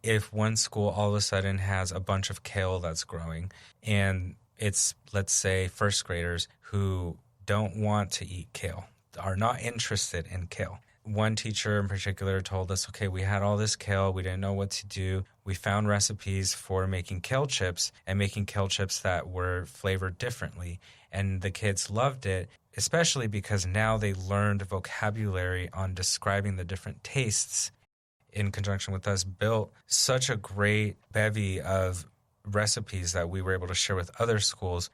if one school all of a sudden has a bunch of kale that's growing and it's, let's say, first graders who don't want to eat kale, are not interested in kale. One teacher in particular told us, okay, we had all this kale. We didn't know what to do. We found recipes for making kale chips and making kale chips that were flavored differently. And the kids loved it, especially because now they learned vocabulary on describing the different tastes. In conjunction with us, built such a great bevy of recipes that we were able to share with other schools.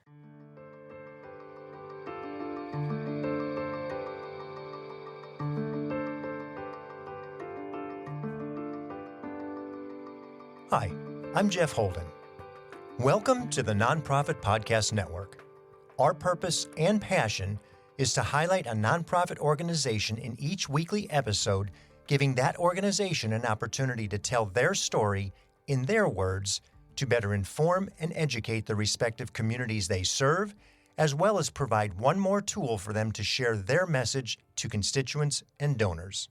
Hi, I'm Jeff Holden. Welcome to the Nonprofit Podcast Network. Our purpose and passion is to highlight a nonprofit organization in each weekly episode, giving that organization an opportunity to tell their story in their words to better inform and educate the respective communities they serve, as well as provide one more tool for them to share their message to constituents and donors.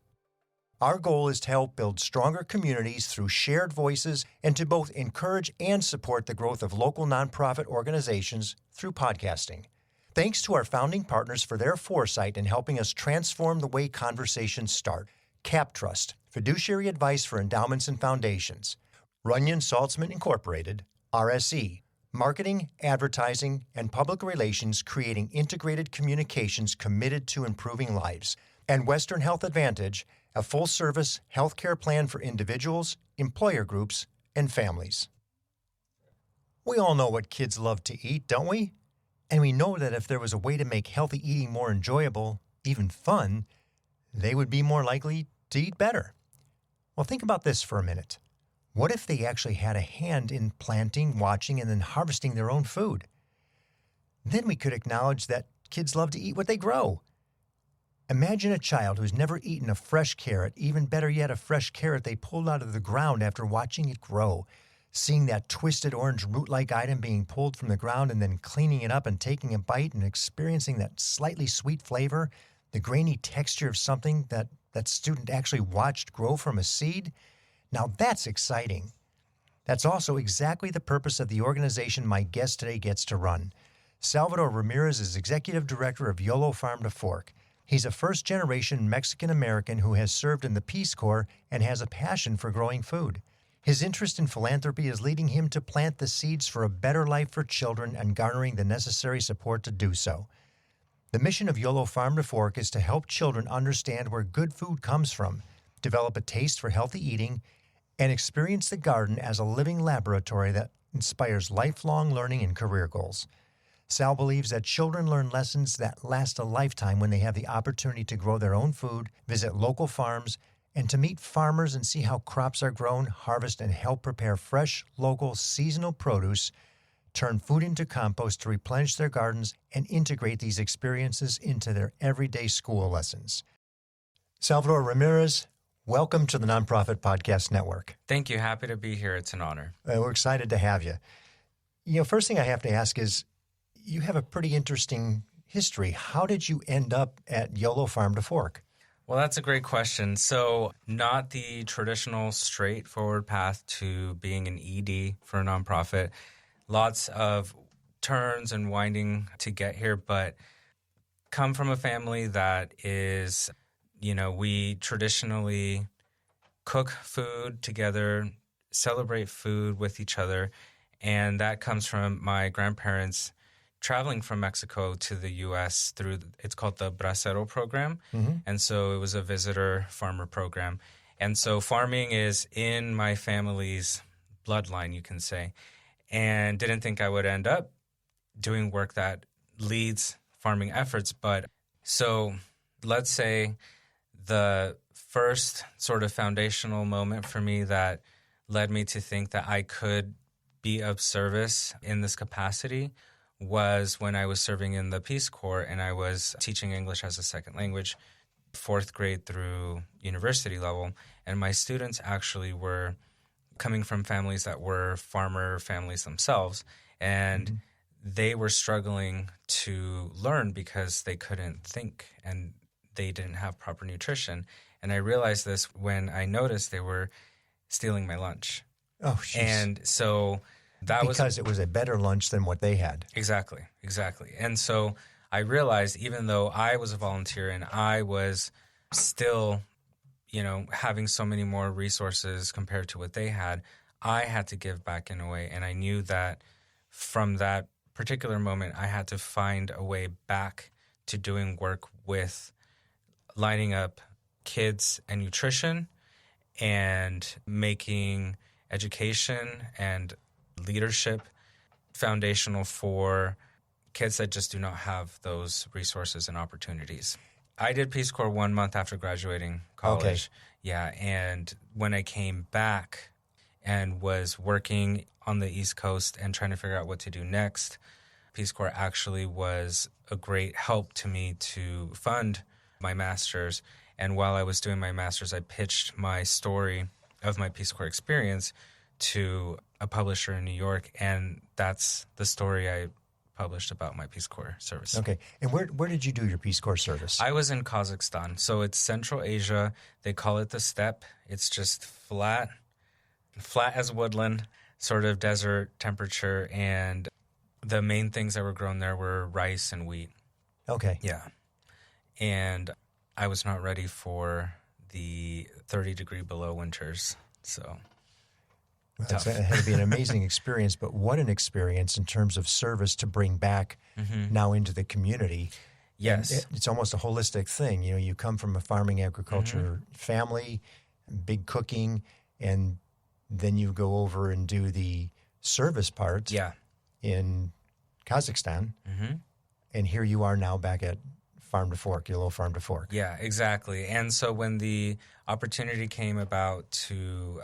Our goal is to help build stronger communities through shared voices and to both encourage and support the growth of local nonprofit organizations through podcasting. Thanks to our founding partners for their foresight in helping us transform the way conversations start. CapTrust, fiduciary advice for endowments and foundations. Runyon Saltzman Incorporated, RSE, marketing, advertising, and public relations creating integrated communications committed to improving lives. And Western Health Advantage, a full-service healthcare plan for individuals, employer groups, and families. We all know what kids love to eat, don't we? And we know that if there was a way to make healthy eating more enjoyable, even fun, they would be more likely to eat better. Well, think about this for a minute. What if they actually had a hand in planting, watching, and then harvesting their own food? Then we could acknowledge that kids love to eat what they grow. Imagine a child who's never eaten a fresh carrot, even better yet, a fresh carrot they pulled out of the ground after watching it grow. Seeing that twisted orange root-like item being pulled from the ground and then cleaning it up and taking a bite and experiencing that slightly sweet flavor, the grainy texture of something that student actually watched grow from a seed. Now that's exciting. That's also exactly the purpose of the organization my guest today gets to run. Salvador Ramirez is executive director of Yolo Farm to Fork. He's a first-generation Mexican-American who has served in the Peace Corps and has a passion for growing food. His interest in philanthropy is leading him to plant the seeds for a better life for children and garnering the necessary support to do so. The mission of Yolo Farm to Fork is to help children understand where good food comes from, develop a taste for healthy eating, and experience the garden as a living laboratory that inspires lifelong learning and career goals. Sal believes that children learn lessons that last a lifetime when they have the opportunity to grow their own food, visit local farms, and to meet farmers and see how crops are grown, harvest, and help prepare fresh, local, seasonal produce, turn food into compost to replenish their gardens, and integrate these experiences into their everyday school lessons. Salvador Ramirez, welcome to the Nonprofit Podcast Network. Thank you. Happy to be here. It's an honor. We're excited to have you. First thing I have to ask is, you have a pretty interesting history. How did you end up at Yolo Farm to Fork? Well, that's a great question. So not the traditional straightforward path to being an ED for a nonprofit. Lots of turns and winding to get here, but come from a family that is, we traditionally cook food together, celebrate food with each other, and that comes from my grandparents traveling from Mexico to the U.S. through, it's called the Bracero Program. Mm-hmm. And so it was a visitor farmer program. And so farming is in my family's bloodline, you can say, and didn't think I would end up doing work that leads farming efforts. But so let's say the first sort of foundational moment for me that led me to think that I could be of service in this capacity was when I was serving in the Peace Corps and I was teaching English as a second language, 4th grade through university level. And my students actually were coming from families that were farmer families themselves. And they were struggling to learn because they couldn't think and they didn't have proper nutrition. And I realized this when I noticed they were stealing my lunch. Oh, jeez. And so that because it was a better lunch than what they had. Exactly. And so I realized, even though I was a volunteer and I was still, having so many more resources compared to what they had to give back in a way. And I knew that from that particular moment, I had to find a way back to doing work with lining up kids and nutrition and making education and leadership foundational for kids that just do not have those resources and opportunities. I did Peace Corps 1 month after graduating college. Okay. Yeah, and when I came back and was working on the East Coast and trying to figure out what to do next, Peace Corps actually was a great help to me to fund my master's. And while I was doing my master's, I pitched my story of my Peace Corps experience to a publisher in New York, and that's the story I published about my Peace Corps service. Okay. And where did you do your Peace Corps service? I was in Kazakhstan. So it's Central Asia. They call it the steppe. It's just flat as woodland, sort of desert temperature, and the main things that were grown there were rice and wheat. Okay. Yeah. And I was not ready for the 30-degree below winters, so It had to be an amazing experience, but what an experience in terms of service to bring back now into the community. Yes. It's almost a holistic thing. You come from a farming agriculture family, big cooking, and then you go over and do the service part in Kazakhstan. And here you are now back at Farm to Fork, Yolo Farm to Fork. Yeah, exactly. And so when the opportunity came about to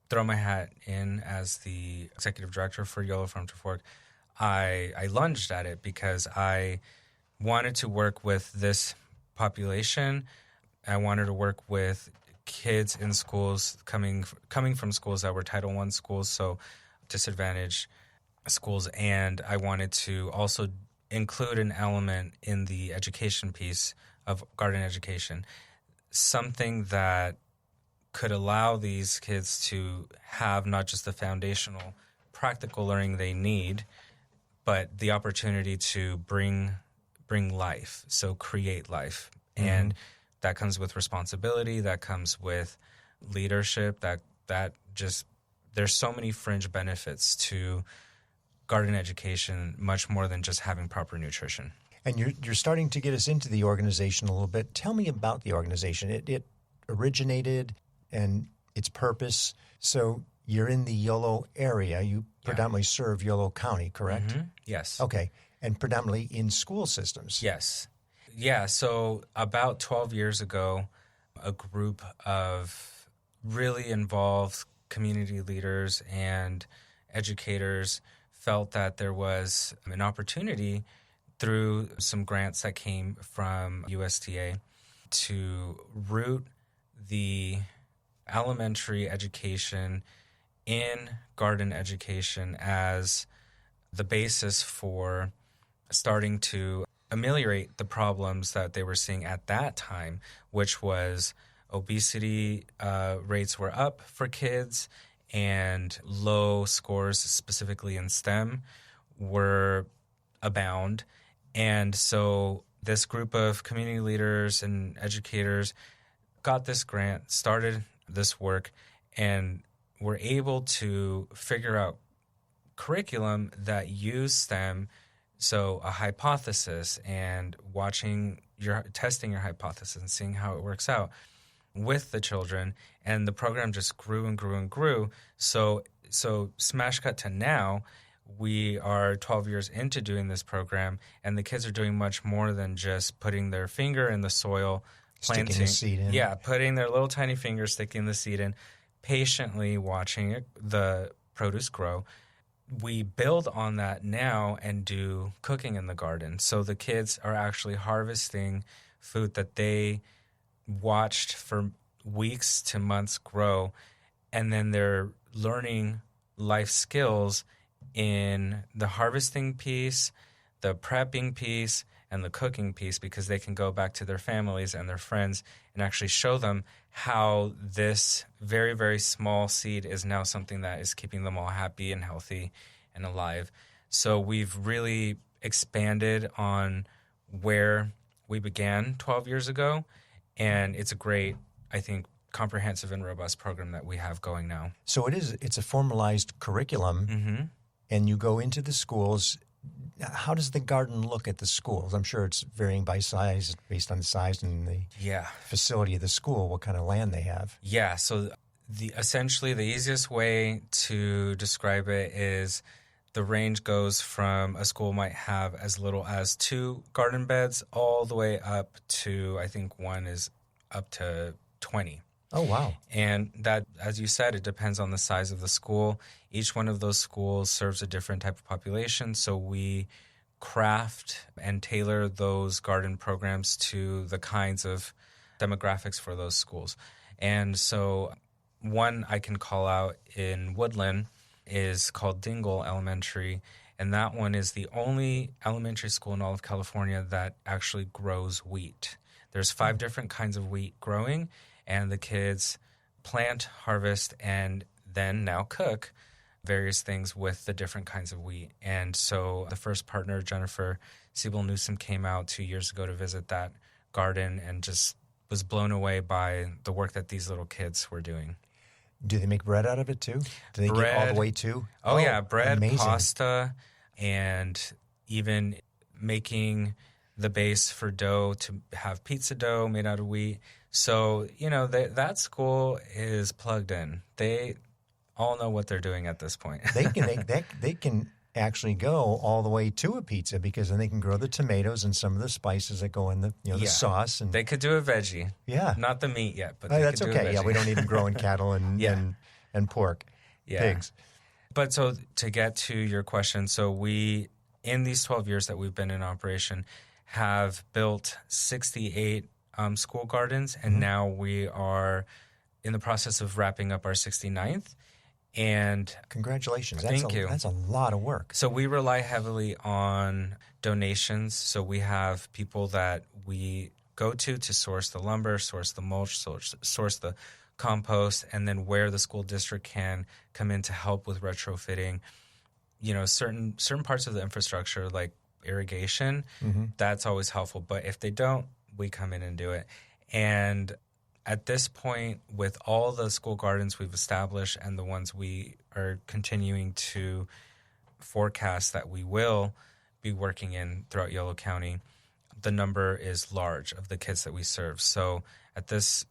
throw my hat in as the executive director for Yolo Farm to Fork, I lunged at it because I wanted to work with this population. I wanted to work with kids in schools coming from schools that were Title I schools, so disadvantaged schools, and I wanted to also include an element in the education piece of garden education, something that could allow these kids to have not just the foundational practical learning they need, but the opportunity to bring life, so create life. And that comes with responsibility, that comes with leadership, that just there's so many fringe benefits to garden education, much more than just having proper nutrition. And you're starting to get us into the organization a little bit. Tell me about the organization. It originated and its purpose. So you're in the Yolo area. You predominantly serve Yolo County, correct? Yes. Okay. And predominantly in school systems. Yes. Yeah. So about 12 years ago, a group of really involved community leaders and educators felt that there was an opportunity through some grants that came from USDA to root the elementary education in garden education as the basis for starting to ameliorate the problems that they were seeing at that time, which was obesity rates were up for kids and low scores, specifically in STEM, were abound. And so this group of community leaders and educators got this grant, started this work, and were able to figure out curriculum that use STEM, so a hypothesis and testing your hypothesis and seeing how it works out with the children. And the program just grew and grew and grew. So smash cut to now, we are 12 years into doing this program, and the kids are doing much more than just putting their finger in the soil, planting, sticking the seed in. Yeah, putting their little tiny finger, sticking the seed in, patiently watching the produce grow. We build on that now and do cooking in the garden. So the kids are actually harvesting food that they watched for weeks to months grow, and then they're learning life skills in the harvesting piece, the prepping piece, and the cooking piece, because they can go back to their families and their friends and actually show them how this very, very small seed is now something that is keeping them all happy and healthy and alive. So we've really expanded on where we began 12 years ago, and it's a great, I think, comprehensive and robust program that we have going now. So it's a formalized curriculum, and you go into the schools. How does the garden look at the schools? I'm sure it's varying by size, based on the size and the facility of the school, what kind of land they have. Yeah, so essentially the easiest way to describe it is the range goes from a school might have as little as 2 garden beds all the way up to, I think one is up to 20. Oh, wow. And that, as you said, it depends on the size of the school. Each one of those schools serves a different type of population, so we craft and tailor those garden programs to the kinds of demographics for those schools. And so one I can call out in Woodland is called Dingle Elementary, and that one is the only elementary school in all of California that actually grows wheat. There's 5 different kinds of wheat growing, and the kids plant, harvest, and then now cook various things with the different kinds of wheat. And so the first partner, Jennifer Siebel-Newsom, came out 2 years ago to visit that garden and just was blown away by the work that these little kids were doing. Do they make bread out of it too? Do they get all the way too? Oh yeah, bread, amazing. Pasta, and even making the base for dough to have pizza dough made out of wheat. So, that school is plugged in. They all know what they're doing at this point. They can actually go all the way to a pizza, because then they can grow the tomatoes and some of the spices that go in the the sauce. And they could do a veggie. Yeah. Not the meat yet, but that's could do okay. a veggie. Yeah, we don't need them growing cattle and pork, pigs. But so to get to your question, so we, in these 12 years that we've been in operation, have built 68 school gardens, and now we are in the process of wrapping up our 69th. And congratulations. Thank you. That's a lot of work. So we rely heavily on donations. So we have people that we go to source the lumber, source the mulch, source the compost, and then where the school district can come in to help with retrofitting, certain parts of the infrastructure like irrigation, that's always helpful. But if they don't, we come in and do it. And at this point, with all the school gardens we've established and the ones we are continuing to forecast that we will be working in throughout Yolo County, the number is large of the kids that we serve. So at this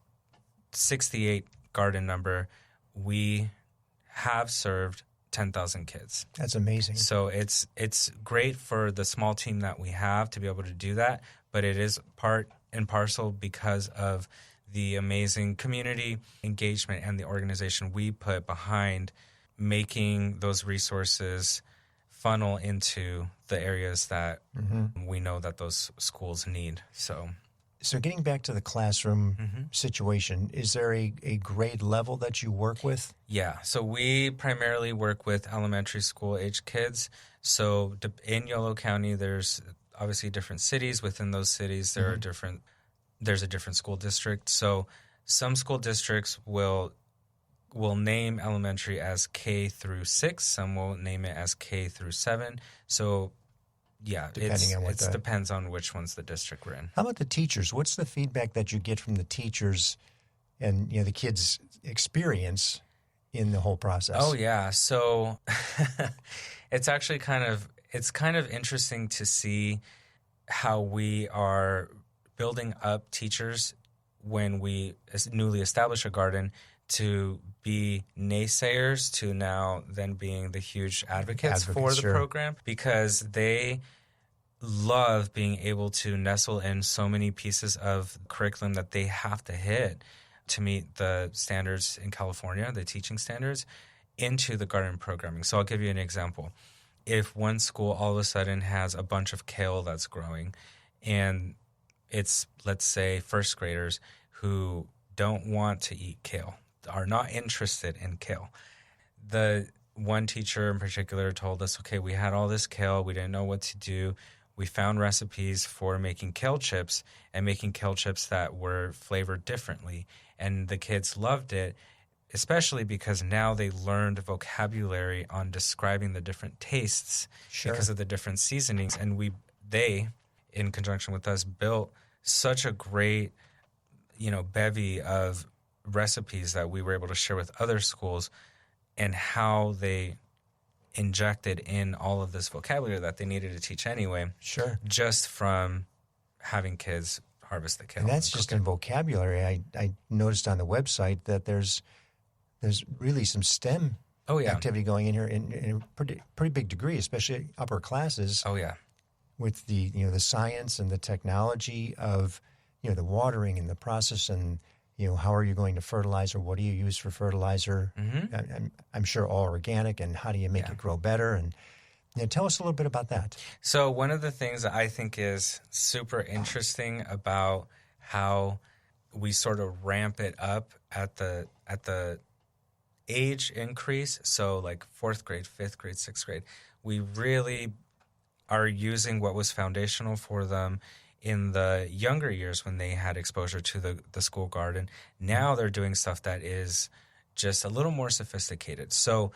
68 garden number, we have served 10,000 kids. That's amazing. So it's great for the small team that we have to be able to do that, but it is part and parcel because of the amazing community engagement and the organization we put behind making those resources funnel into the areas that we know that those schools need. So getting back to the classroom situation, is there a grade level that you work with? Yeah. So we primarily work with elementary school age kids. So in Yolo County, there's obviously different cities. Within those cities, there's a different school district. So some school districts will name elementary as K through 6. Some will name it as K through 7. So it depends on which one's the district we're in. How about the teachers? What's the feedback that you get from the teachers and the kids' experience in the whole process? Oh yeah, so it's actually kind of interesting to see how we are building up teachers when we newly establish a garden to be naysayers to now then being the huge advocates for the program, because they love being able to nestle in so many pieces of curriculum that they have to hit to meet the standards in California, the teaching standards, into the garden programming. So I'll give you an example. If one school all of a sudden has a bunch of kale that's growing, and it's, let's say, first graders who don't want to eat kale, are not interested in kale. The one teacher in particular told us, okay, we had all this kale. We didn't know what to do. we found recipes for making kale chips and making kale chips that were flavored differently. And the kids loved it, especially because now they learned vocabulary on describing the different tastes because of the different seasonings. And they, in conjunction with us, built such a great, bevy of recipes that we were able to share with other schools, and how they injected in all of this vocabulary that they needed to teach anyway. Sure. Just from having kids harvest the kale. And that's just in vocabulary. I noticed on the website that there's really some STEM activity going in here in a pretty big degree, especially upper classes. Oh, yeah. With the the science and the technology of the watering and the process, and how are you going to fertilizer? What do you use for fertilizer? Mm-hmm. I'm sure all organic, and how do you make it grow better? And tell us a little bit about that. So one of the things that I think is super interesting about how we sort of ramp it up at the age increase, so like 4th grade, 5th grade, 6th grade, we really are using what was foundational for them in the younger years when they had exposure to the school garden. Now they're doing stuff that is just a little more sophisticated. So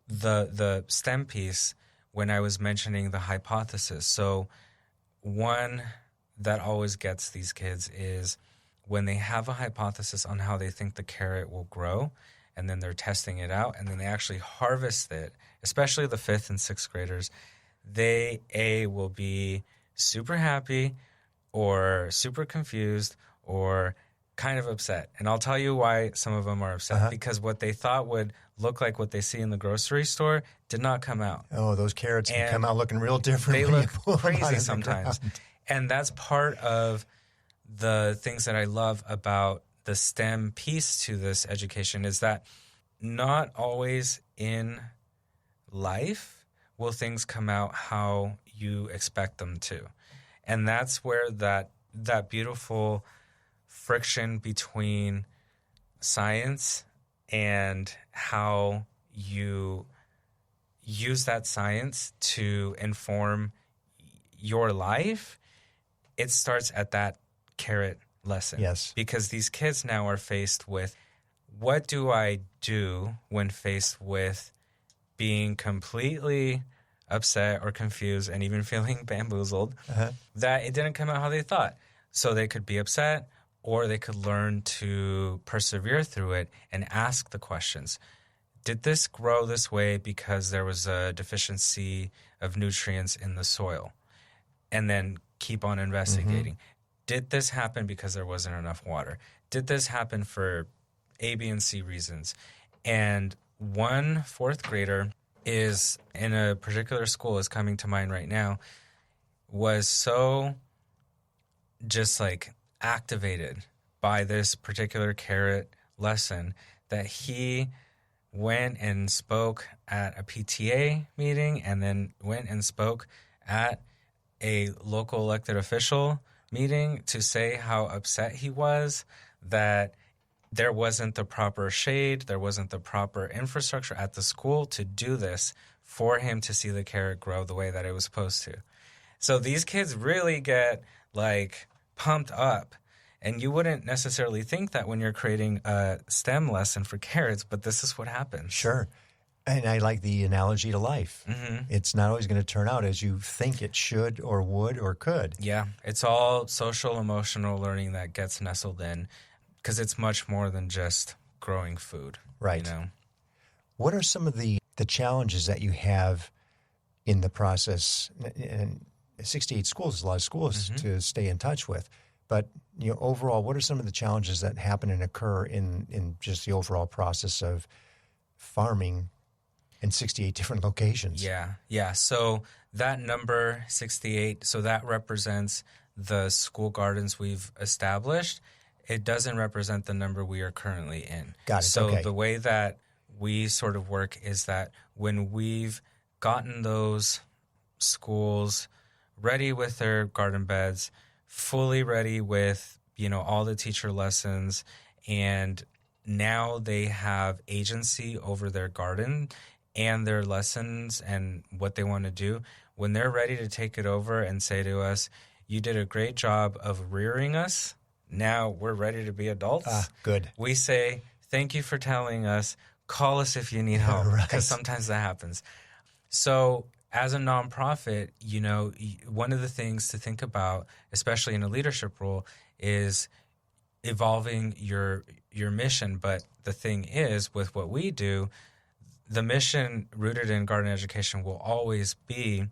the STEM piece, when I was mentioning the hypothesis, so one that always gets these kids is when they have a hypothesis on how they think the carrot will grow, and then they're testing it out, and then they actually harvest it, especially the 5th and 6th graders, they will be super happy or super confused or kind of upset. And I'll tell you why some of them are upset. Because what they thought would look like what they see in the grocery store did not come out. Oh, those carrots can come out looking real different. They look crazy sometimes. And that's part of the things that I love about the STEM piece to this education, is that not always in life will things come out how you expect them to. And that's where that beautiful friction between science and how you use that science to inform your life, it starts at that carrot lesson. Yes. Because these kids now are faced with, what do I do when faced with being completely upset or confused and even feeling bamboozled that it didn't come out how they thought? So they could be upset, or they could learn to persevere through it and ask the questions. Did this grow this way because there was a deficiency of nutrients in the soil? And then keep on investigating. Did this happen because there wasn't enough water? Did this happen for A, B, and C reasons? And one 4th grader is in a particular school, is coming to mind right now, was so just like activated by this particular carrot lesson that he went and spoke at a PTA meeting, and then went and spoke at a local elected official meeting to say how upset he was that there wasn't the proper shade, there wasn't the proper infrastructure at the school to do this for him to see the carrot grow the way that it was supposed to. So these kids really get like pumped up. And you wouldn't necessarily think that when you're creating a STEM lesson for carrots, but this is what happens. Sure. And I like the analogy to life. It's not always going to turn out as you think it should or would or could. Yeah. It's all social, emotional learning that gets nestled in, because it's much more than just growing food. Right. You know? What are some of the challenges that you have in the process? And 68 schools is a lot of schools to stay in touch with. But overall, what are some of the challenges that happen and occur in just the overall process of farming in 68 different locations? Yeah. So that number 68, so that represents the school gardens we've established. It doesn't represent the number we are currently in. Got it. So okay. The way that we sort of work is that when we've gotten those schools ready with their garden beds, fully ready with, all the teacher lessons, and now they have agency over their garden and their lessons and what they want to do, when they're ready to take it over and say to us, you did a great job of rearing us, now we're ready to be adults. Good. We say, thank you for telling us. Call us if you need help, because Right. sometimes that happens. So as a nonprofit, one of the things to think about, especially in a leadership role, is evolving your mission. But the thing is, with what we do, the mission rooted in garden education will always be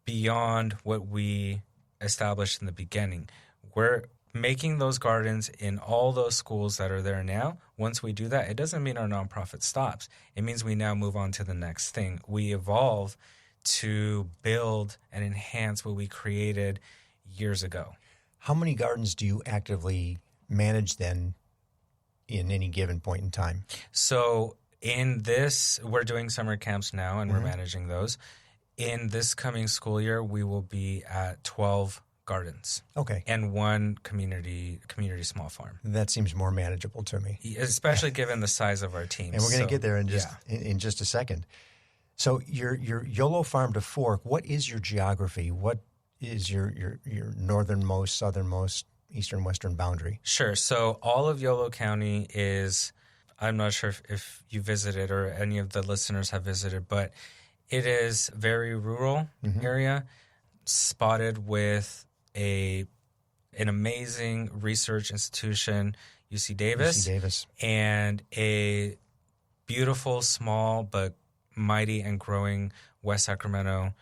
beyond what we established in the beginning. We're making those gardens in all those schools that are there now. Once we do that, it doesn't mean our nonprofit stops. It means we now move on to the next thing. We evolve to build and enhance what we created years ago. How many gardens do you actively manage then in any given point in time? So in this, we're doing summer camps now, and we're managing those. In this coming school year, we will be at 12 gardens. Okay. And one community small farm. That seems more manageable to me. Especially given the size of our team. And we're going to get there in just a second. So your Yolo Farm to Fork, what is your geography? What is your northernmost, southernmost, eastern, western boundary? Sure. So all of Yolo County is, I'm not sure if you visited or any of the listeners have visited, but it is very rural area, spotted with an amazing research institution, UC Davis, and a beautiful, small, but mighty and growing West Sacramento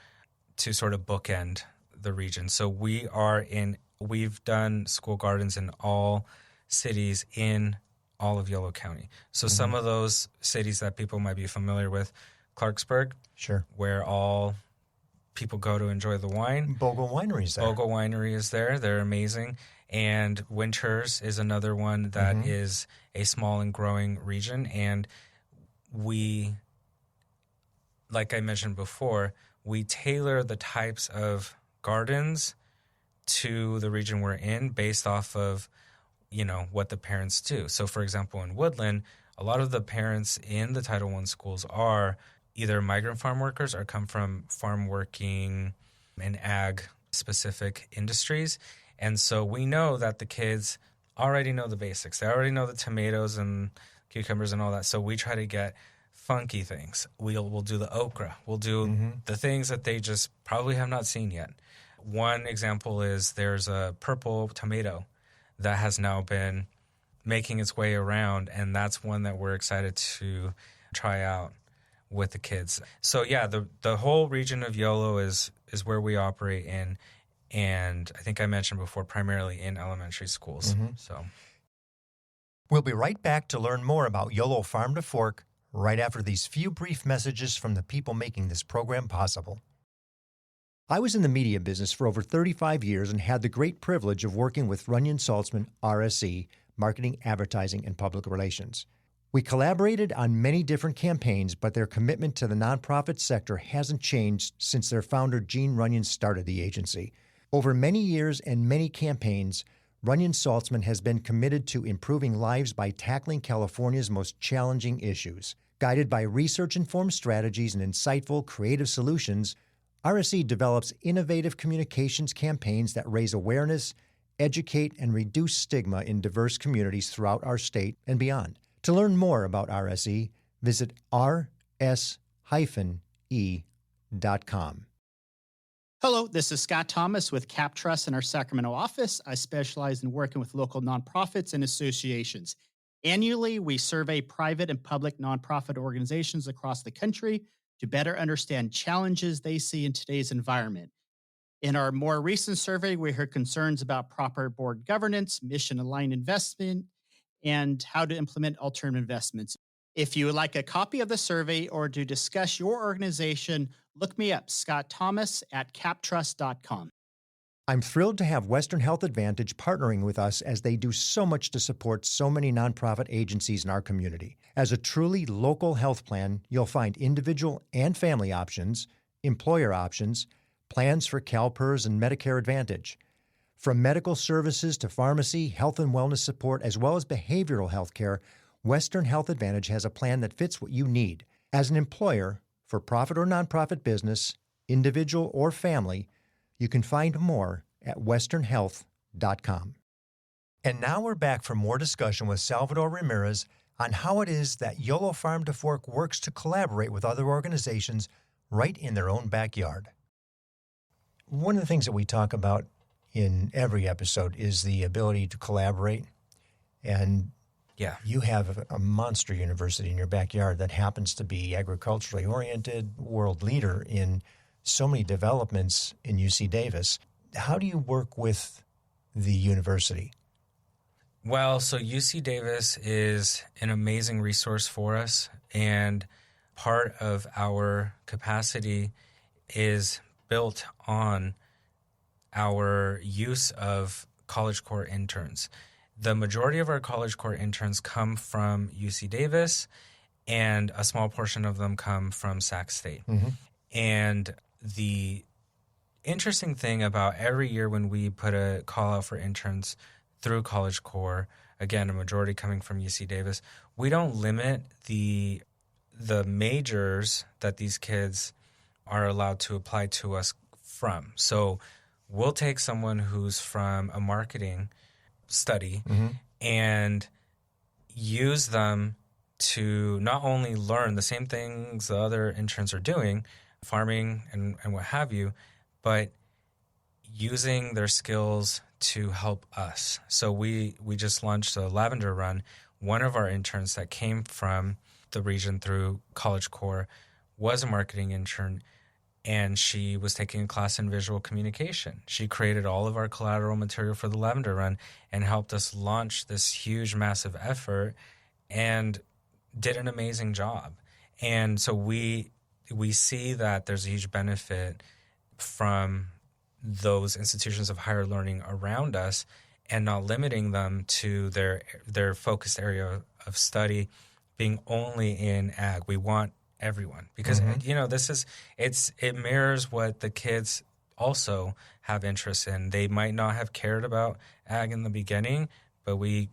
to sort of bookend the region. So we've done school gardens in all cities in all of Yolo County. So some of those cities that people might be familiar with, Clarksburg, sure, where all people go to enjoy the wine. Bogle Winery is there. Bogle Winery is there. They're amazing. And Winters is another one that is a small and growing region. And we, like I mentioned before, we tailor the types of gardens to the region we're in based off of, what the parents do. So, for example, in Woodland, a lot of the parents in the Title I schools are either migrant farm workers or come from farm working and ag-specific industries. And so we know that the kids already know the basics. They already know the tomatoes and cucumbers and all that. So we try to get funky things. We'll do the okra. We'll do the things that they just probably have not seen yet. One example is there's a purple tomato that has now been making its way around, and that's one that we're excited to try out with the kids. So yeah, the whole region of Yolo is where we operate in, and I think I mentioned before, primarily in elementary schools. So we'll be right back to learn more about Yolo Farm to Fork right after these few brief messages from the people making this program possible. I was in the media business for over 35 years and had the great privilege of working with Runyon Saltzman, RSE, Marketing, Advertising, and Public Relations. We collaborated on many different campaigns, but their commitment to the nonprofit sector hasn't changed since their founder, Gene Runyon, started the agency. Over many years and many campaigns, Runyon Saltzman has been committed to improving lives by tackling California's most challenging issues. Guided by research-informed strategies and insightful, creative solutions, RSE develops innovative communications campaigns that raise awareness, educate, and reduce stigma in diverse communities throughout our state and beyond. To learn more about RSE, visit rs-e.com. Hello, this is Scott Thomas with Cap Trust in our Sacramento office. I specialize in working with local nonprofits and associations. Annually, we survey private and public nonprofit organizations across the country to better understand challenges they see in today's environment. In our more recent survey, we heard concerns about proper board governance, mission-aligned investment, and how to implement alternative investments. If you would like a copy of the survey or to discuss your organization, look me up, Scott Thomas at captrust.com. I'm thrilled to have Western Health Advantage partnering with us as they do so much to support so many nonprofit agencies in our community. As a truly local health plan, you'll find individual and family options, employer options, plans for CalPERS and Medicare Advantage. From medical services to pharmacy, health and wellness support, as well as behavioral health care, Western Health Advantage has a plan that fits what you need. As an employer, for profit or nonprofit business, individual or family, you can find more at westernhealth.com. And now we're back for more discussion with Salvador Ramirez on how it is that Yolo Farm to Fork works to collaborate with other organizations right in their own backyard. One of the things that we talk about in every episode is the ability to collaborate. And you have a monster university in your backyard that happens to be agriculturally oriented, world leader in so many developments in UC Davis. How do you work with the university? Well, so UC Davis is an amazing resource for us, and part of our capacity is built on our use of College Corps interns. The majority of our College Corps interns come from UC Davis, and a small portion of them come from Sac State. Mm-hmm. And the interesting thing about every year when we put a call out for interns through College Corps, again, a majority coming from UC Davis, we don't limit the majors that these kids are allowed to apply to us from. So we'll take someone who's from a marketing study and use them to not only learn the same things the other interns are doing, farming and what have you, but using their skills to help us. So we just launched a lavender run. One of our interns that came from the region through College Corps was a marketing intern, and she was taking a class in visual communication. She created all of our collateral material for the lavender run and helped us launch this huge, massive effort and did an amazing job. And so we see that there's a huge benefit from those institutions of higher learning around us and not limiting them to their focused area of study being only in ag. We want everyone because it mirrors what the kids also have interest in. They might not have cared about ag in the beginning, but we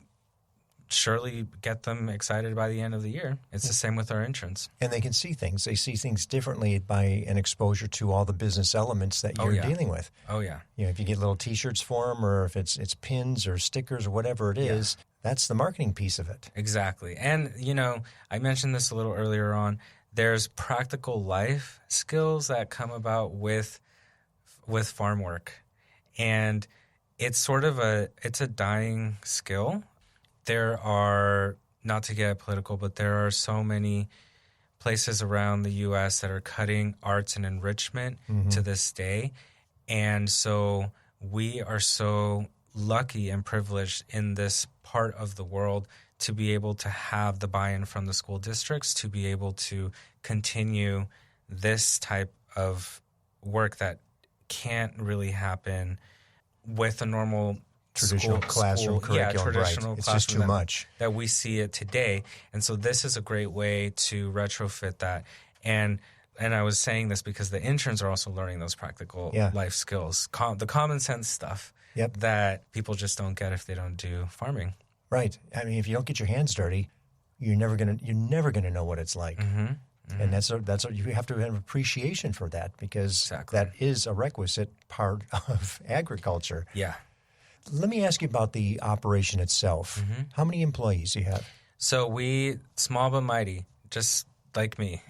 surely get them excited by the end of the year. It's the same with our interns. And they can see things. They see things differently by an exposure to all the business elements that you're dealing with. Oh, yeah. If you get little T-shirts for them, or if it's pins or stickers or whatever it is, that's the marketing piece of it. Exactly. And, I mentioned this a little earlier on. There's practical life skills that come about with farm work. And it's sort of it's a dying skill. There are, not to get political, but there are so many places around the U.S. that are cutting arts and enrichment to this day. And so we are so lucky and privileged in this part of the world to be able to have the buy-in from the school districts to be able to continue this type of work that can't really happen with a normal traditional classroom curriculum. Traditional It's just too much. That we see it today. And so this is a great way to retrofit that. And I was saying this because the interns are also learning those practical life skills, the common sense stuff that people just don't get if they don't do farming. Right. I mean, if you don't get your hands dirty, you're never gonna know what it's like. And that's what you have to have appreciation for that, because that is a requisite part of agriculture. Yeah. Let me ask you about the operation itself. How many employees do you have? So we, small but mighty, just like me.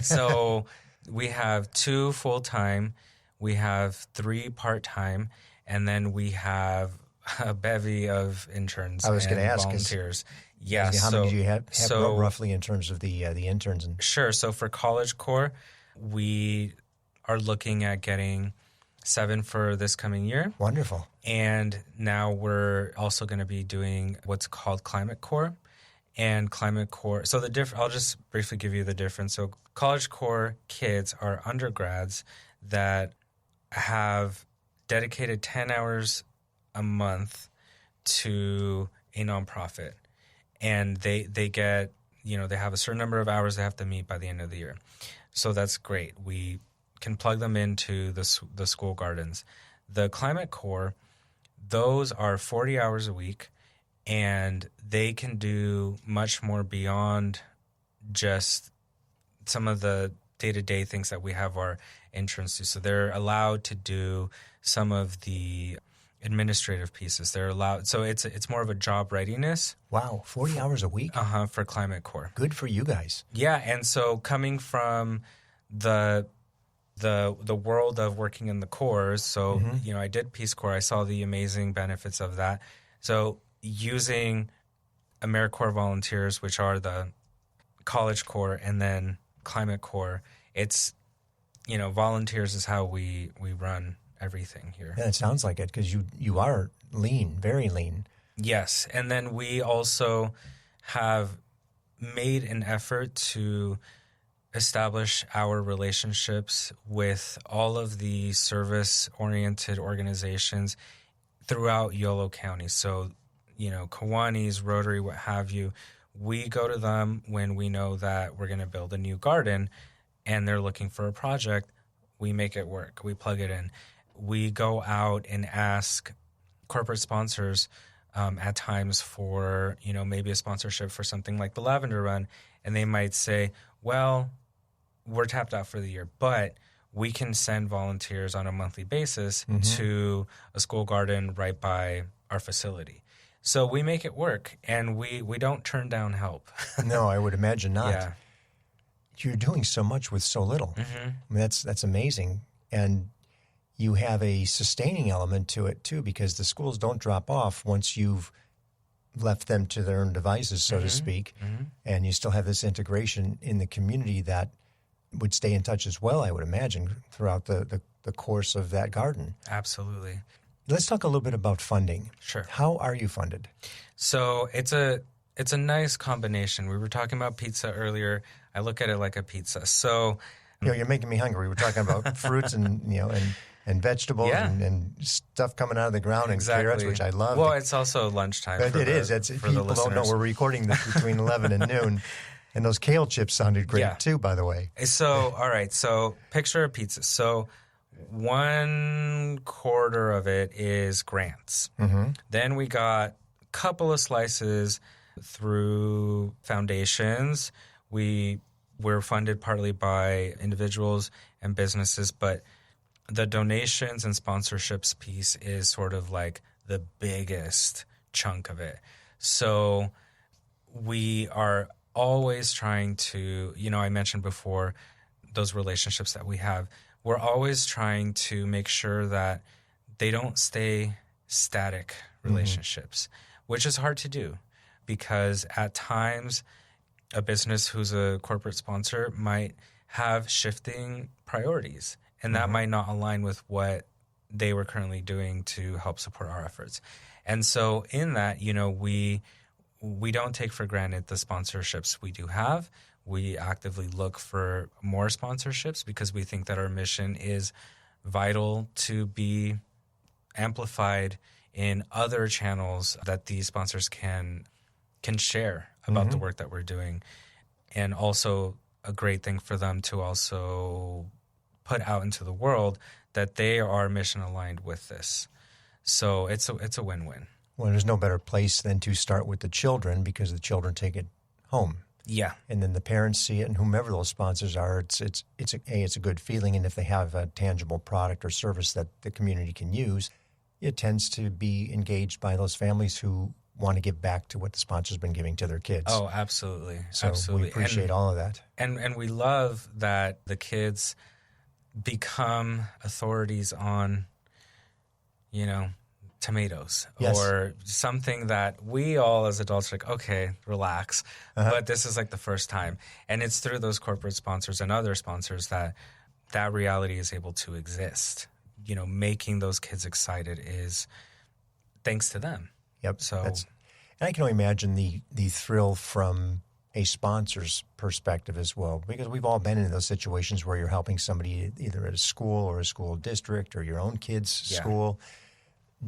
So we have 2 full-time, we have 3 part-time, and then we have a bevy of interns and volunteers. Yeah. How many do you have roughly in terms of the interns? Sure. So for College Corps, we are looking at getting 7 for this coming year. Wonderful. And now we're also going to be doing what's called Climate Corps. And Climate Corps, so I'll just briefly give you the difference. So College Corps kids are undergrads that have dedicated 10 hours a month to a nonprofit. And they get, they have a certain number of hours they have to meet by the end of the year. So that's great. We can plug them into the school gardens. The Climate Corps, those are 40 hours a week, and they can do much more beyond just some of the day-to-day things that we have our interns do. So they're allowed to do some of the administrative pieces. They're allowed. So it's more of a job readiness. Wow, 40 hours a week? For Climate Corps. Good for you guys. Yeah, and so coming from the world of working in the Corps, so I did Peace Corps. I saw the amazing benefits of that. So using AmeriCorps volunteers, which are the College Corps, and then Climate Corps, it's volunteers is how we run everything here. Yeah, it sounds like it, because you are lean, very lean. Yes, and then we also have made an effort to establish our relationships with all of the service-oriented organizations throughout Yolo County. So, Kiwanis, Rotary, what have you, we go to them when we know that we're going to build a new garden and they're looking for a project. We make it work. We plug it in. We go out and ask corporate sponsors at times for, maybe a sponsorship for something like the Lavender Run. And they might say, well, we're tapped out for the year, but we can send volunteers on a monthly basis to a school garden right by our facility. So we make it work, and we don't turn down help. No, I would imagine not. Yeah. You're doing so much with so little. I mean, that's amazing. And you have a sustaining element to it, too, because the schools don't drop off once you've left them to their own devices, so to speak, and you still have this integration in the community that would stay in touch as well, I would imagine, throughout the course of that garden. Absolutely. Let's talk a little bit about funding. Sure. How are you funded? So it's a nice combination. We were talking about pizza earlier. I look at it like a pizza. So you're making me hungry. We were talking about fruits and vegetables and stuff coming out of the ground and carrots, which I love. Well, it's also lunchtime. It is. People don't know we're recording this between 11 and noon. And those kale chips sounded great too, by the way. So, all right. So picture a pizza. So 1/4 of it is grants. Then we got a couple of slices through foundations. We're funded partly by individuals and businesses, but the donations and sponsorships piece is sort of like the biggest chunk of it. So we are always trying to, I mentioned before those relationships that we have. We're always trying to make sure that they don't stay static relationships, which is hard to do because at times a business who's a corporate sponsor might have shifting priorities, and that might not align with what they were currently doing to help support our efforts. And so in that, we don't take for granted the sponsorships we do have. We actively look for more sponsorships because we think that our mission is vital to be amplified in other channels that these sponsors can share about the work that we're doing. And also a great thing for them to also put out into the world that they are mission aligned with this. So it's a win-win. Well, there's no better place than to start with the children because the children take it home. Yeah. And then the parents see it, and whomever those sponsors are, it's a good feeling. And if they have a tangible product or service that the community can use, it tends to be engaged by those families who want to give back to what the sponsor's been giving to their kids. Oh, absolutely. So absolutely. We appreciate all of that. And we love that the kids become authorities on, tomatoes or something that we all as adults are like, okay, relax. But this is like the first time. And it's through those corporate sponsors and other sponsors that reality is able to exist. Making those kids excited is thanks to them. Yep. So, and I can only imagine the thrill from a sponsor's perspective as well, because we've all been in those situations where you're helping somebody either at a school or a school district or your own kid's school.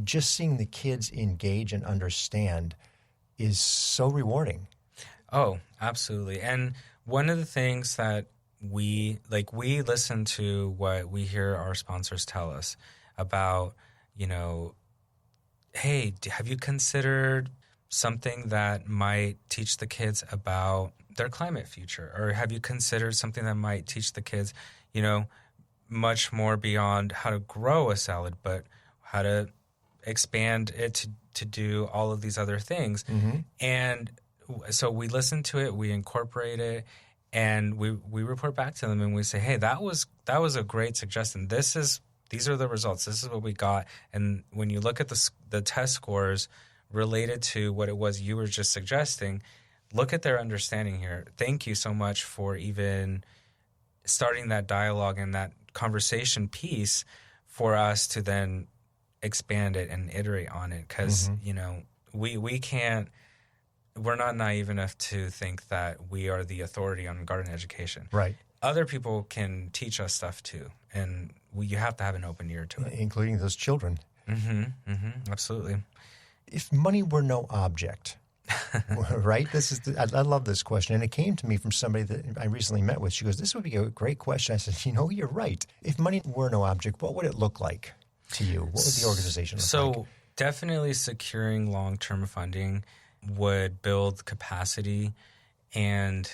Just seeing the kids engage and understand is so rewarding. Oh, absolutely. And one of the things that we listen to what we hear our sponsors tell us about, hey, have you considered something that might teach the kids about their climate future? Or have you considered something that might teach the kids, much more beyond how to grow a salad, but how to expand it to do all of these other things? And so we listen to it, we incorporate it, and we report back to them, and we say, hey, that was a great suggestion. These are the results. This is what we got. And when you look at the test scores related to what it was you were just suggesting, look at their understanding here. Thank you so much for even starting that dialogue and that conversation piece for us to then expand it and iterate on it. Because, we can't, we're not naive enough to think that we are the authority on garden education. Right. Other people can teach us stuff too. And you have to have an open ear to it. Including those children. Absolutely. If money were no object, right? I love this question. And it came to me from somebody that I recently met with. She goes, this would be a great question. I said, you're right. If money were no object, what would it look like to you? What would the organization look like? So definitely securing long-term funding would build capacity and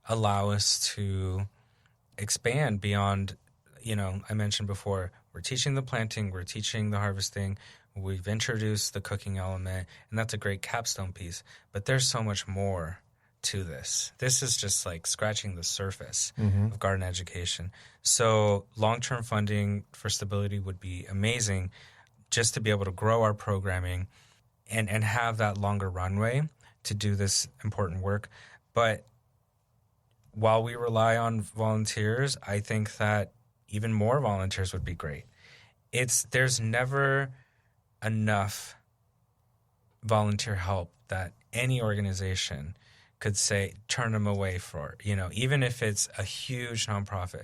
allow us to expand beyond, I mentioned before, we're teaching the planting, we're teaching the harvesting, we've introduced the cooking element, and that's a great capstone piece. But there's so much more to this. This is just like scratching the surface of garden education. So long-term funding for stability would be amazing, just to be able to grow our programming and have that longer runway to do this important work. But while we rely on volunteers, I think that even more volunteers would be great. There's never enough volunteer help that any organization could say turn them away for, even if it's a huge nonprofit.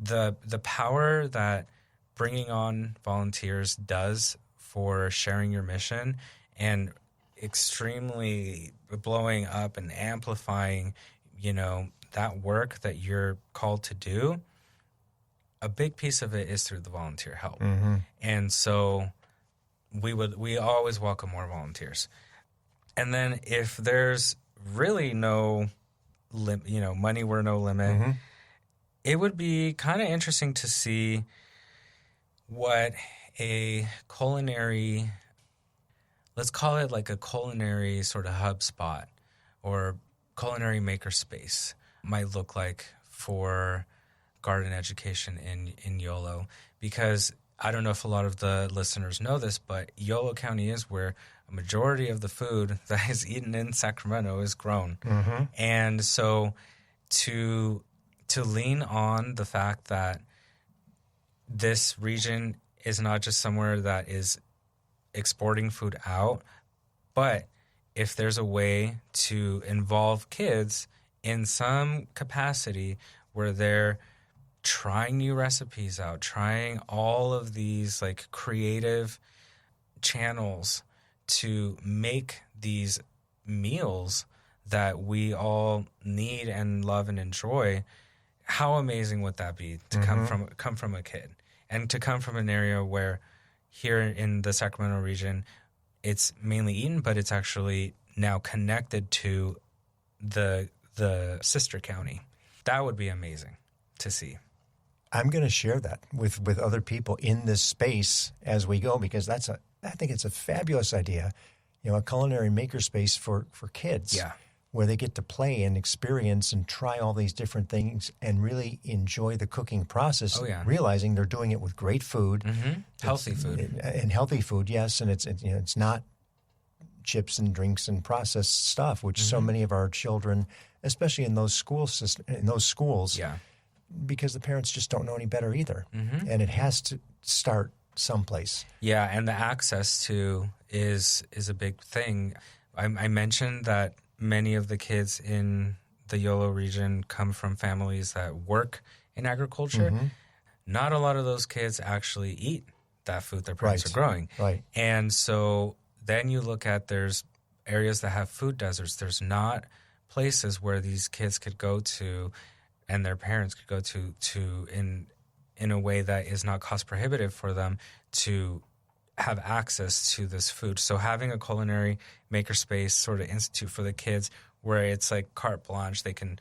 The power that bringing on volunteers does for sharing your mission and extremely blowing up and amplifying, that work that you're called to do, a big piece of it is through the volunteer help. And so we always welcome more volunteers. And then if there's really no money were no limit, it would be kind of interesting to see what a culinary, let's call it like a culinary sort of hub spot or culinary makerspace might look like for garden education in Yolo. Because I don't know if a lot of the listeners know this, but Yolo County is where a majority of the food that is eaten in Sacramento is grown. And so to lean on the fact that this region is not just somewhere that is exporting food out, but if there's a way to involve kids in some capacity where they're trying new recipes out, trying all of these like creative channels to make these meals that we all need and love and enjoy, how amazing would that be to come from a kid and to come from an area where here in the Sacramento region, it's mainly eaten, but it's actually now connected to the sister county. That would be amazing to see. I'm going to share that with other people in this space as we go, because I think it's a fabulous idea, a culinary makerspace for kids. Yeah. Where they get to play and experience and try all these different things and really enjoy the cooking process, realizing they're doing it with great food. Healthy food. And healthy food, yes. And it's not chips and drinks and processed stuff, which so many of our children, especially in those schools, because the parents just don't know any better either. And it has to start someplace. Yeah, and the access to is a big thing. I mentioned that many of the kids in the Yolo region come from families that work in agriculture. Not a lot of those kids actually eat that food their parents are growing. Right. And so then you look at there's areas that have food deserts. There's not places where these kids could go to and their parents could go to in a way that is not cost prohibitive for them to have access to this food. So having a culinary makerspace sort of institute for the kids where it's like carte blanche. They can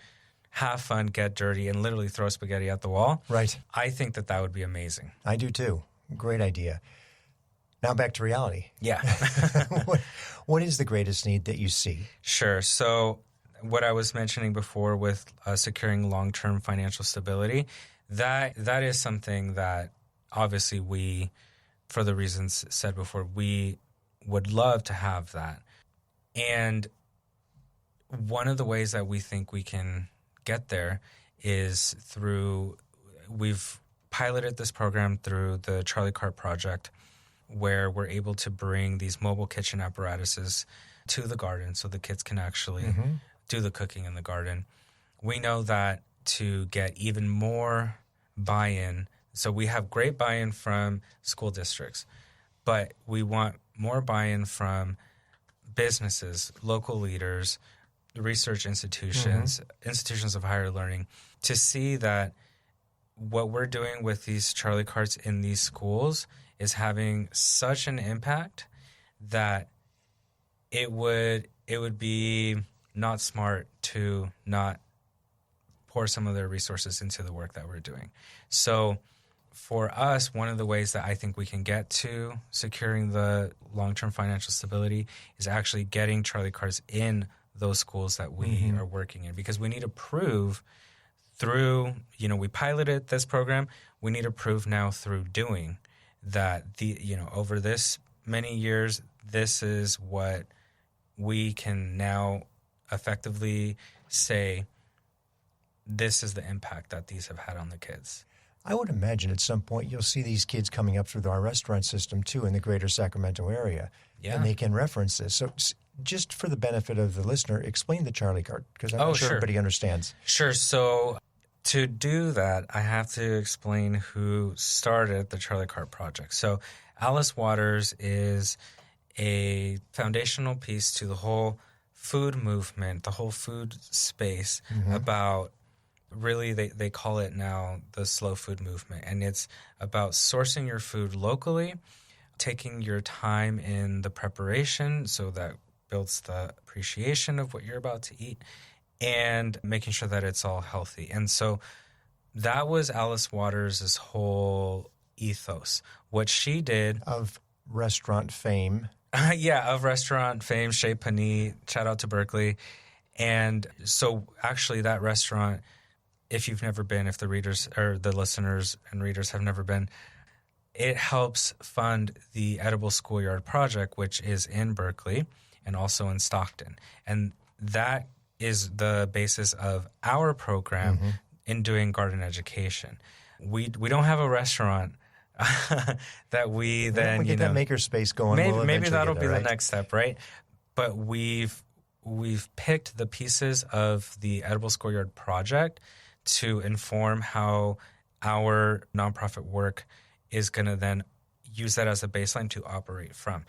have fun, get dirty, and literally throw spaghetti at the wall. Right. I think that would be amazing. I do too. Great idea. Now back to reality. Yeah. What is the greatest need that you see? Sure. So what I was mentioning before with securing long-term financial stability, that is something that obviously we, for the reasons said before, we would love to have that. And one of the ways that we think we can get there is we've piloted this program through the Charlie Cart Project, where we're able to bring these mobile kitchen apparatuses to the garden so the kids can actually do the cooking in the garden. We know that to get even more buy-in, so we have great buy-in from school districts, but we want more buy-in from businesses, local leaders, research institutions, institutions of higher learning, to see that what we're doing with these Charlie Carts in these schools is having such an impact that it would be not smart to not pour some of their resources into the work that we're doing. So for us, one of the ways that I think we can get to securing the long-term financial stability is actually getting Charlie Carts in those schools that we are working in, because we need to prove through, we piloted this program, we need to prove now through doing that over this many years, this is what we can now effectively say, this is the impact that these have had on the kids. I would imagine at some point you'll see these kids coming up through our restaurant system too in the greater Sacramento area. Yeah. And they can reference this. So just for the benefit of the listener, explain the Charlie Cart, because I'm not sure everybody understands. Sure. So to do that, I have to explain who started the Charlie Cart Project. So Alice Waters is a foundational piece to the whole food movement, the whole food space, about really they call it now the slow food movement. And it's about sourcing your food locally, taking your time in the preparation so that builds the appreciation of what you're about to eat, and making sure that it's all healthy. And so that was Alice Waters' whole ethos. What she did... Of restaurant fame. Of restaurant fame, Chez Panisse, shout out to Berkeley. And so actually that restaurant, if you've never been, if the readers or the listeners and readers have never been, it helps fund the Edible Schoolyard Project, which is in Berkeley and also in Stockton. And that is the basis of our program in doing garden education. We don't have a restaurant that we then, we get that maker space going. Maybe that'll be the next step, right? But we've picked the pieces of the Edible Schoolyard Project to inform how our nonprofit work is going to then use that as a baseline to operate from.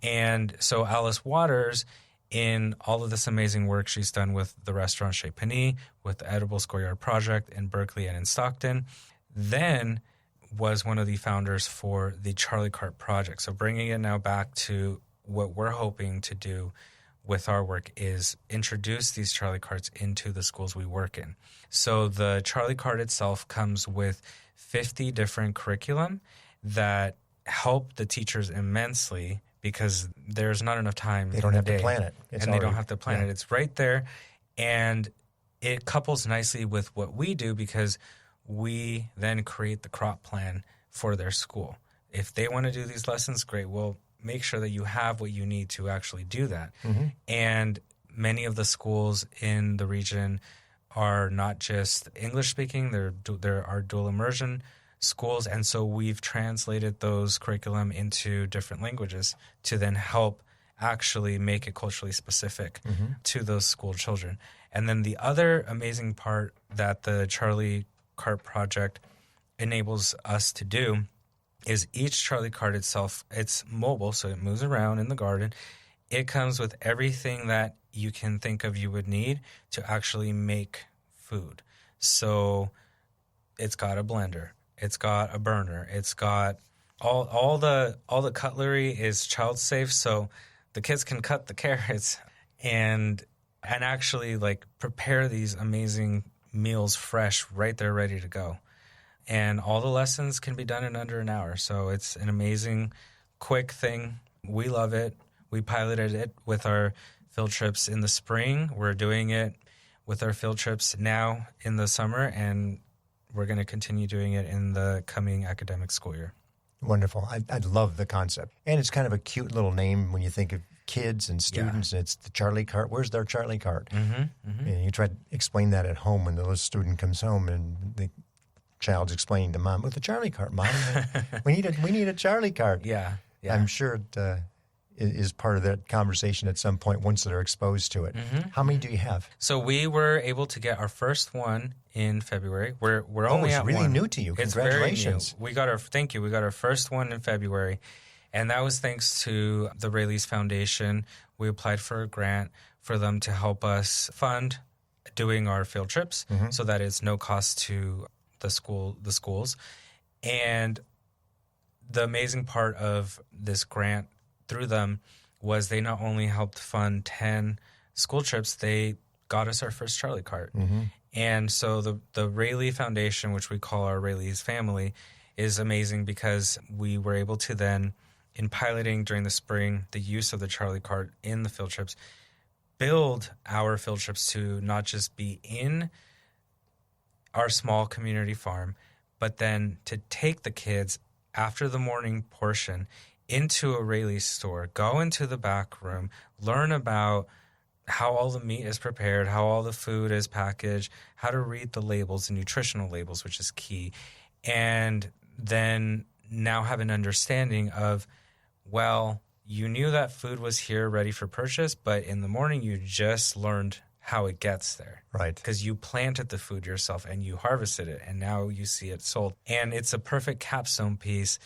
And so Alice Waters, in all of this amazing work she's done with the restaurant Chez Panisse, with the Edible Schoolyard Project in Berkeley and in Stockton, then was one of the founders for the Charlie Cart Project. So bringing it now back to what we're hoping to do with our work is introduce these Charlie Carts into the schools we work in. So the Charlie Cart itself comes with 50 different curriculum that help the teachers immensely, because there's not enough time. They don't have to plan it. They don't have to plan it. It's right there. And it couples nicely with what we do, because we then create the crop plan for their school. If they want to do these lessons, great. We'll make sure that you have what you need to actually do that. And many of the schools in the region are not just English speaking, there are dual immersion schools. And so we've translated those curriculum into different languages to then help actually make it culturally specific to those school children. And then the other amazing part that the Charlie Cart Project enables us to do is each Charlie Cart itself, it's mobile, so it moves around in the garden. It comes with everything that you can think of you would need to actually make food. So it's got a blender, it's got a burner, it's got all the cutlery is child safe, so the kids can cut the carrots. And and actually like prepare these amazing meals fresh right there, ready to go. And all the lessons can be done in under an hour. So it's an amazing, quick thing. We love it. We piloted it with our field trips in the spring. We're doing it with our field trips now in the summer, and we're going to continue doing it in the coming academic school year. Wonderful. I love the concept. And it's kind of a cute little name when you think of kids and students. Yeah. It's the Charlie cart. Where's their Charlie cart? And you try to explain that at home when the little student comes home and the child's explaining to mom, "With the Charlie cart, Mom. we need a Charlie cart." Yeah. I'm sure it is part of that conversation at some point once they're exposed to it. How many do you have? So we were able to get our first one in February. We're only at really one. New to you. Congratulations. It's very new. Thank you. We got our first one in February, and that was thanks to the Rayleigh's Foundation. We applied for a grant for them to help us fund doing our field trips, so that it's no cost to the schools. And the amazing part of this grant through them was they not only helped fund 10 school trips, they got us our first Charlie cart. And so the Rayleigh Foundation, which we call our Rayleigh's family, is amazing because we were able to then, in piloting during the spring, the use of the Charlie cart in the field trips, build our field trips to not just be in our small community farm, but then to take the kids after the morning portion into a Rayleigh's store, go into the back room, learn about how all the meat is prepared, how all the food is packaged, how to read the labels, the nutritional labels, which is key, and then now have an understanding of, well, you knew that food was here ready for purchase, but in the morning you just learned how it gets there. Right. Because you planted the food yourself and you harvested it, and now you see it sold. And it's a perfect capstone piece,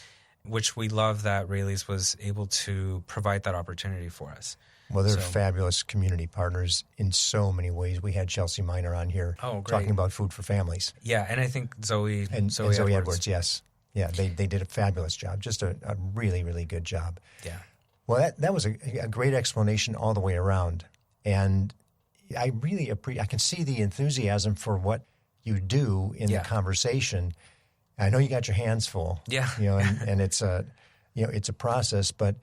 which we love that Rayleigh's was able to provide that opportunity for us. Well, they're fabulous community partners in so many ways. We had Chelsea Miner on here talking about food for families. Yeah, and I think Zoe Edwards, yes. Yeah, they did a fabulous job, just a really, really good job. Yeah. Well, that was a great explanation all the way around. And I really I can see the enthusiasm for what you do in the conversation. I know you got your hands full. Yeah. And it's a process, but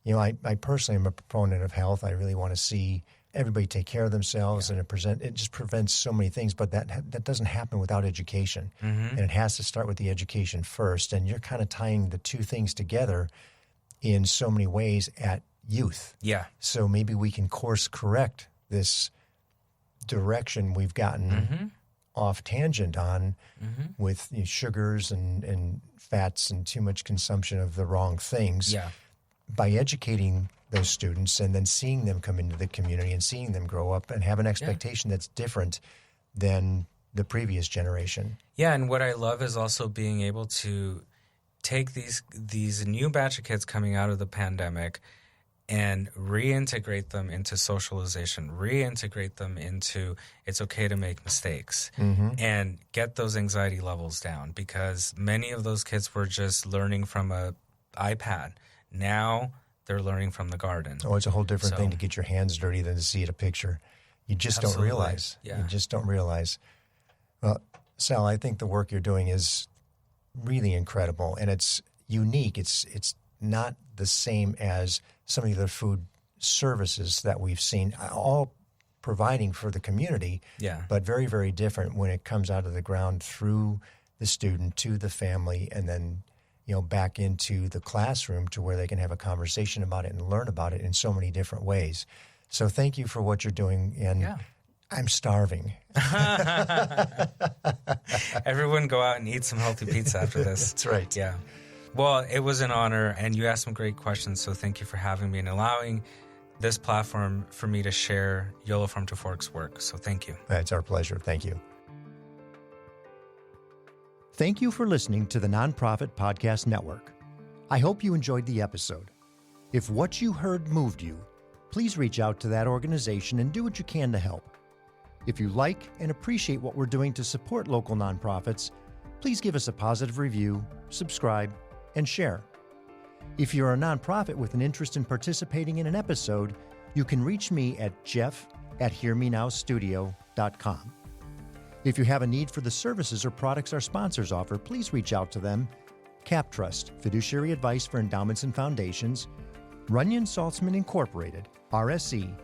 I personally am a proponent of health. I really want to see everybody take care of themselves, and it just prevents so many things. But that doesn't happen without education, and it has to start with the education first. And you're kind of tying the two things together in so many ways at youth. Yeah. So maybe we can course correct this direction we've gotten off tangent on with sugars and fats and too much consumption of the wrong things. Yeah. By educating those students and then seeing them come into the community and seeing them grow up and have an expectation that's different than the previous generation. Yeah, and what I love is also being able to take these new batch of kids coming out of the pandemic and reintegrate them into socialization, reintegrate them into it's okay to make mistakes, and get those anxiety levels down, because many of those kids were just learning from a iPad. Now they're learning from the garden. Oh, it's a whole different thing to get your hands dirty than to see at a picture. You just don't realize. Yeah. You just don't realize. Well, Sal, I think the work you're doing is really incredible, and it's unique. It's not the same as some of the other food services that we've seen, all providing for the community, but very, very different when it comes out of the ground through the student to the family, and then back into the classroom to where they can have a conversation about it and learn about it in so many different ways. So thank you for what you're doing, and I'm starving. Everyone go out and eat some healthy pizza after this. That's right. Yeah. Well, it was an honor, and you asked some great questions, so thank you for having me and allowing this platform for me to share Yolo Farm to Fork's work. So thank you. It's our pleasure. Thank you. Thank you for listening to the Nonprofit Podcast Network. I hope you enjoyed the episode. If what you heard moved you, please reach out to that organization and do what you can to help. If you like and appreciate what we're doing to support local nonprofits, please give us a positive review, subscribe, and share. If you're a nonprofit with an interest in participating in an episode, you can reach me at Jeff at hearmenowstudio.com. If you have a need for the services or products our sponsors offer, please reach out to them. CapTrust, fiduciary advice for endowments and foundations. Runyon Saltzman Incorporated, RSE,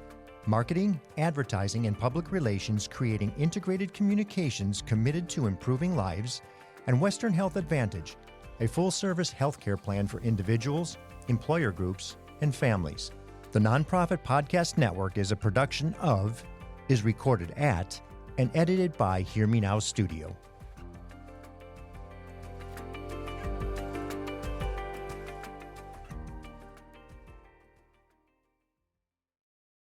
marketing, advertising, and public relations, creating integrated communications committed to improving lives. And Western Health Advantage, a full-service healthcare plan for individuals, employer groups, and families. The Nonprofit Podcast Network is a production of, is recorded at, and edited by Hear Me Now Studio.